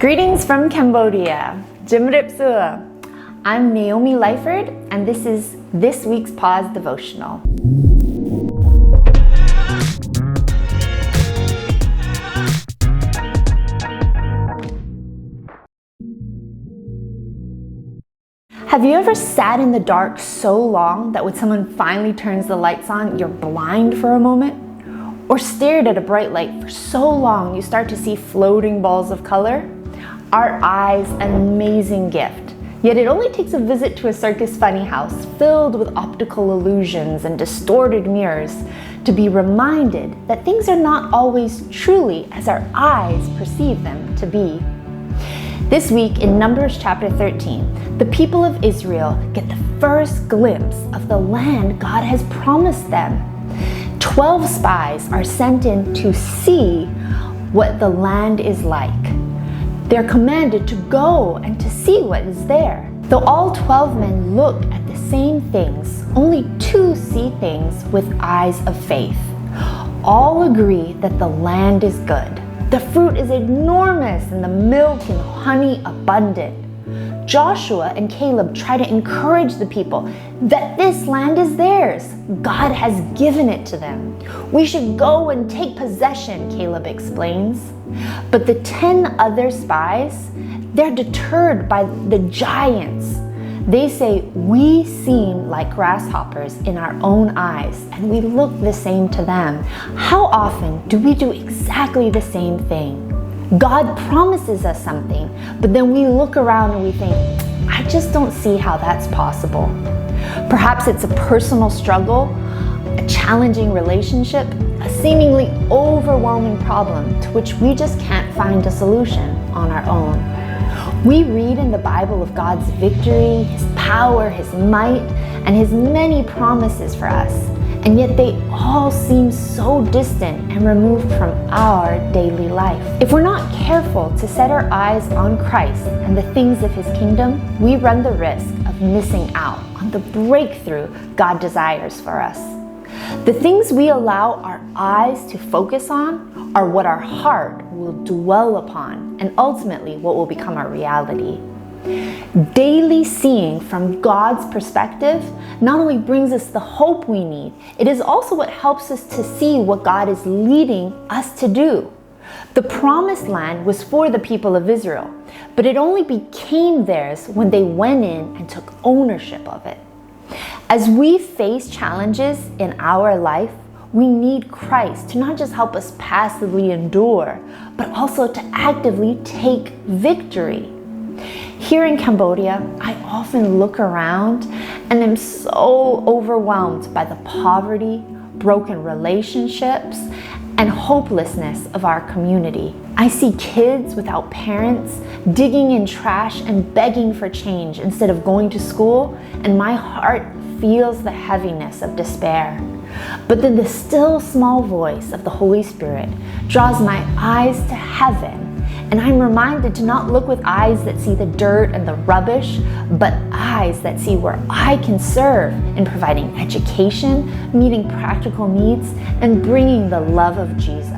Greetings from Cambodia. Jimrip Sua. I'm Naomi Lyford, and this is this week's Pause Devotional. Have you ever sat in the dark so long that when someone finally turns the lights on, you're blind for a moment? Or stared at a bright light for so long you start to see floating balls of color? Our eyes, an amazing gift. Yet it only takes a visit to a circus funny house filled with optical illusions and distorted mirrors to be reminded that things are not always truly as our eyes perceive them to be. This week in Numbers chapter 13, the people of Israel get the first glimpse of the land God has promised them. 12 spies are sent in to see what the land is like. They're commanded to go and to see what is there. Though all 12 men look at the same things, only 2 see things with eyes of faith. All agree that the land is good. The fruit is enormous and the milk and honey abundant. Joshua and Caleb try to encourage the people that this land is theirs. God has given it to them. We should go and take possession, Caleb explains. But the 10 other spies, they're deterred by the giants. They say, we seem like grasshoppers in our own eyes, and we look the same to them. How often do we do exactly the same thing? God promises us something, but then we look around and we think, I just don't see how that's possible. Perhaps it's a personal struggle, a challenging relationship, a seemingly overwhelming problem to which we just can't find a solution on our own. We read in the Bible of God's victory, His power, His might, and His many promises for us, and yet they all seem so distant and removed from our daily life. If we're not careful to set our eyes on Christ and the things of His kingdom, we run the risk of missing out on the breakthrough God desires for us. The things we allow our eyes to focus on are what our heart will dwell upon, and ultimately what will become our reality. Daily seeing from God's perspective not only brings us the hope we need, it is also what helps us to see what God is leading us to do. The promised land was for the people of Israel, but it only became theirs when they went in and took ownership of it. As we face challenges in our life, we need Christ to not just help us passively endure, but also to actively take victory. Here in Cambodia, I often look around and am so overwhelmed by the poverty, broken relationships, and hopelessness of our community. I see kids without parents digging in trash and begging for change instead of going to school, and my heart feels the heaviness of despair. But then the still small voice of the Holy Spirit draws my eyes to heaven, and I'm reminded to not look with eyes that see the dirt and the rubbish, but eyes that see where I can serve in providing education, meeting practical needs, and bringing the love of Jesus.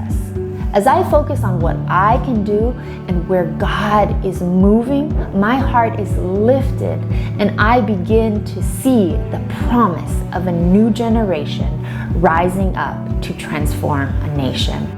As I focus on what I can do and where God is moving, my heart is lifted and I begin to see the promise of a new generation rising up to transform a nation.